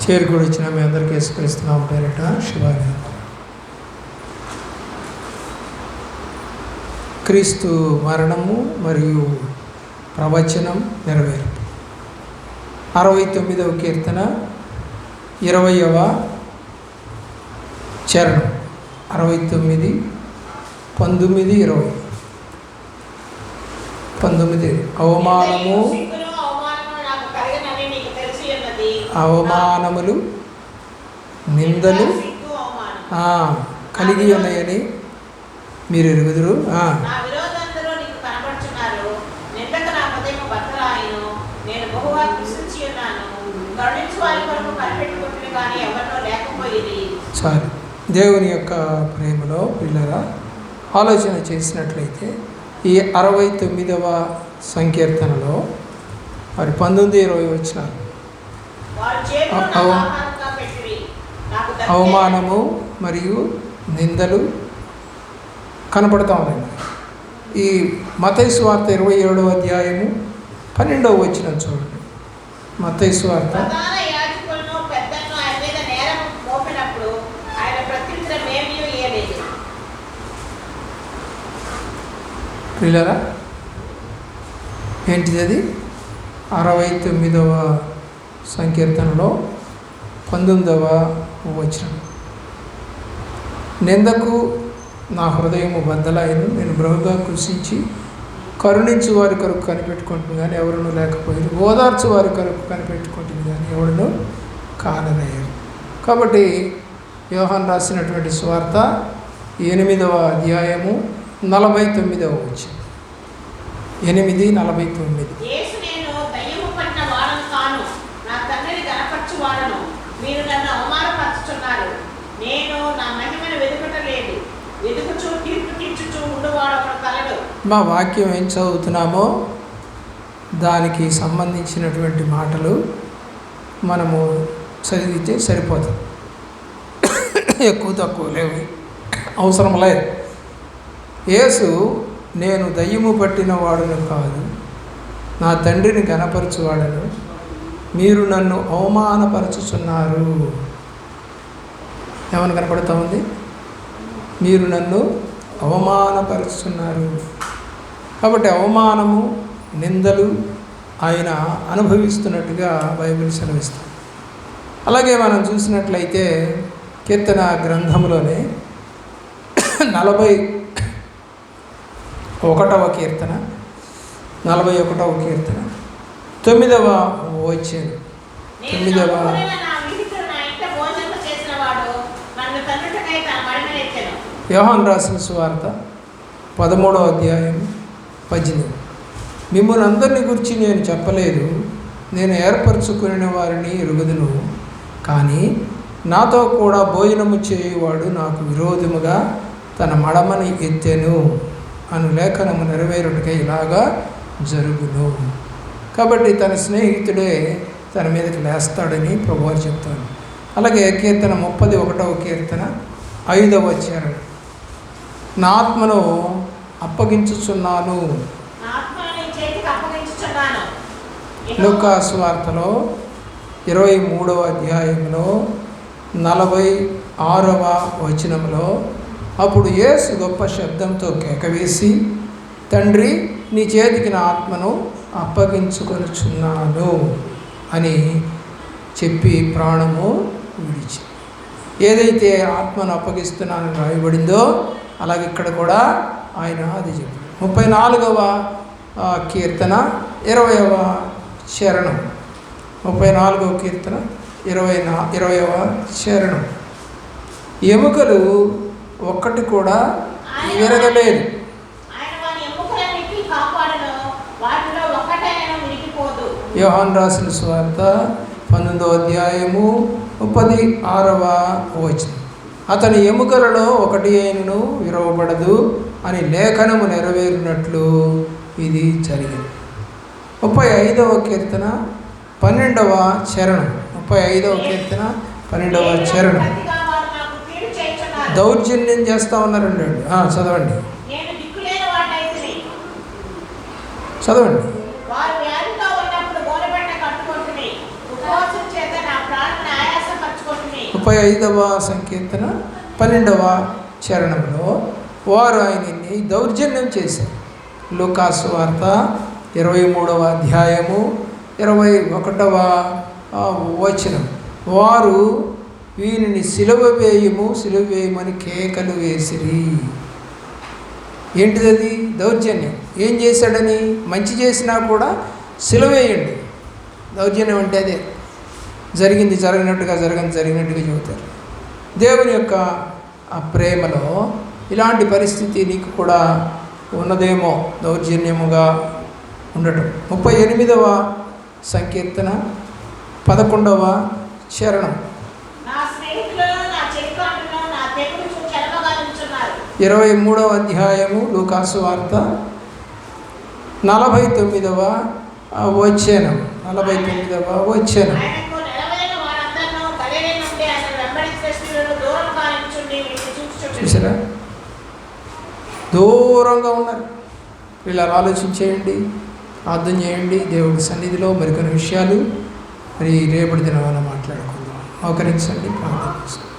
చేరుకుని వచ్చిన మీ అందరికీ యేసుక్రీస్తున్నాం పేరిట శుభాకాంక్షలు. క్రీస్తు మరణము మరియు ప్రవచనం నెరవేర్పు. 69వ కీర్తన 20వ చరణం. 69, 19, 20. 19 అవమానములు నిందలు కలిగి ఉన్నాయని మీరు ఎరుగుదురు. చాలు. దేవుని యొక్క ప్రేమలో పిల్లరా ఆలోచన చేసినట్లయితే ఈ 69వ సంకీర్తనలో మరి 19, 20 వచ్చినారు. అవమానము మరియు నిందలు కనపడతా ఉన్నాయి. ఈ మత్తయి సువార్త 27వ అధ్యాయము 12వ వచనం చూడండి. మత్తయి సువార్త పిల్లరా ఏంటిది? అది 69వ సంకీర్తనలో 19వ వచనం. నిందకు నా హృదయము బద్దలైను, నేను బహుగా కృషించి కరుణించు వారి కొరకు కనిపెట్టుకుంటుంది కానీ ఎవరునూ లేకపోయారు, ఓదార్చు వారి కొరకు కనిపెట్టుకుంటుంది కానీ ఎవరునూ కానరయ్యారు. కాబట్టి యోహాను రాసినటువంటి సువార్త 8వ అధ్యాయము 49వ వచనం. 8:49. మీరు నన్ను అవమానపరుచుచున్నారు, నేను నా మహిమను వెతుకటలేదు, వెతుకుచూ తీర్పు తీర్చుచూ ఉండువాడు ఒకడు కలడు. మా వాక్యం ఏం చదువుతున్నామో దానికి సంబంధించినటువంటి మాటలు మనము చదివితే సరిపోతుంది. ఎక్కువ తక్కువ లేవు, అవసరం లేదు. యేసు నేను దయ్యము పట్టిన వాడును కాదు, నా తండ్రిని ఘనపరచువాడను, మీరు నన్ను అవమానపరచుచున్నారు. ఏమని కనపడుతూ ఉంది? మీరు నన్ను అవమానపరుచుతున్నారు. కాబట్టి అవమానము నిందలు ఆయన అనుభవిస్తున్నట్టుగా బైబిల్ సెలవిస్తుంది. అలాగే మనం చూసినట్లయితే కీర్తన గ్రంథంలోనే 41వ కీర్తన 41వ కీర్తన 9వ వచనం. 9వ యోహాను రాసిన సువార్త 13వ అధ్యాయం 18. మిమ్మల్ని అందరిని గురించి నేను చెప్పలేదు, నేను ఏర్పరచుకునే వారిని ఎరుగుదును, కానీ నాతో కూడా భోజనము చేయువాడు నాకు విరోధముగా తన మడమని ఎత్తెను అను లేఖనము నెరవేరుటకై ఇలాగా జరుగును. కాబట్టి తన స్నేహితుడే తన మీదకి లేస్తాడని ప్రభువు చెప్తాడు. అలాగే కీర్తన 31వ కీర్తన 5వ చరణం. నా ఆత్మను అప్పగించుచున్నాను. లూకా సువార్తలో 23వ అధ్యాయంలో 46వ వచనంలో అప్పుడు యేసు గొప్ప శబ్దంతో కేకవేసి, తండ్రి నీ చేతికి నా ఆత్మను అప్పగించుకొనుచున్నాను అని చెప్పి ప్రాణము విడిచి, ఏదైతే ఆత్మను అప్పగిస్తున్నానని రాయబడిందో అలాగే ఇక్కడ కూడా ఆయన అది చెప్పాడు. 34వ కీర్తన 20వ చరణం. 34వ కీర్తన 20వ చరణం. ఎముకలు ఒక్కటి కూడా విరగలేదు. యోహాను రాసిన సువార్త 19వ అధ్యాయము 36వ వచనం. అతని ఎముకలలో ఒకటి అయినను విరవబడదు అని లేఖనము నెరవేరినట్లు ఇది జరిగింది. 35వ కీర్తన 12వ చరణం. 35వ కీర్తన 12వ చరణం. దౌర్జన్యం చేస్తూ ఉన్నారండి. చదవండి చదవండి. వారు వ్యాధితో ఉన్నప్పుడు గోనెపట్ట కట్టుకొంటిని, ఉపవాసం చేత నా ప్రాణాన్ని ఆయాస 35వ సంకీర్తన 12వ చరణంలో వారు ఆయనని దౌర్జన్యం చేశారు. లూకాసు వార్త 23వ అధ్యాయము 21వ వచనం, వారు వీనిని సిలువ వేయమని కేకలు వేసిరి. ఏంటిది అది? దౌర్జన్యం. ఏం చేశాడని? మంచి చేసినా కూడా సిలువ వేయండి. దౌర్జన్యం అంటే అదే. జరిగింది జరిగినట్టుగా జరిగినట్టుగా చెబుతారు. దేవుని యొక్క ఆ ప్రేమలో ఇలాంటి పరిస్థితి నీకు కూడా ఉన్నదేమో, దౌర్జన్యముగా ఉండటం. 38వ సంకీర్తన 11వ చరణం, 23వ అధ్యాయము లూకాసు వార్త 49వ వచనం. చూసారా? దూరంగా ఉన్నారు. ఇలా ఆలోచించేయండి, ప్రార్థన చేయండి. దేవుడి సన్నిధిలో మరికొన్ని విషయాలు మరి రేపటి దినాన మాట్లాడుకుందాం. మోకరించండి, ప్రార్థన చేసుకోండి.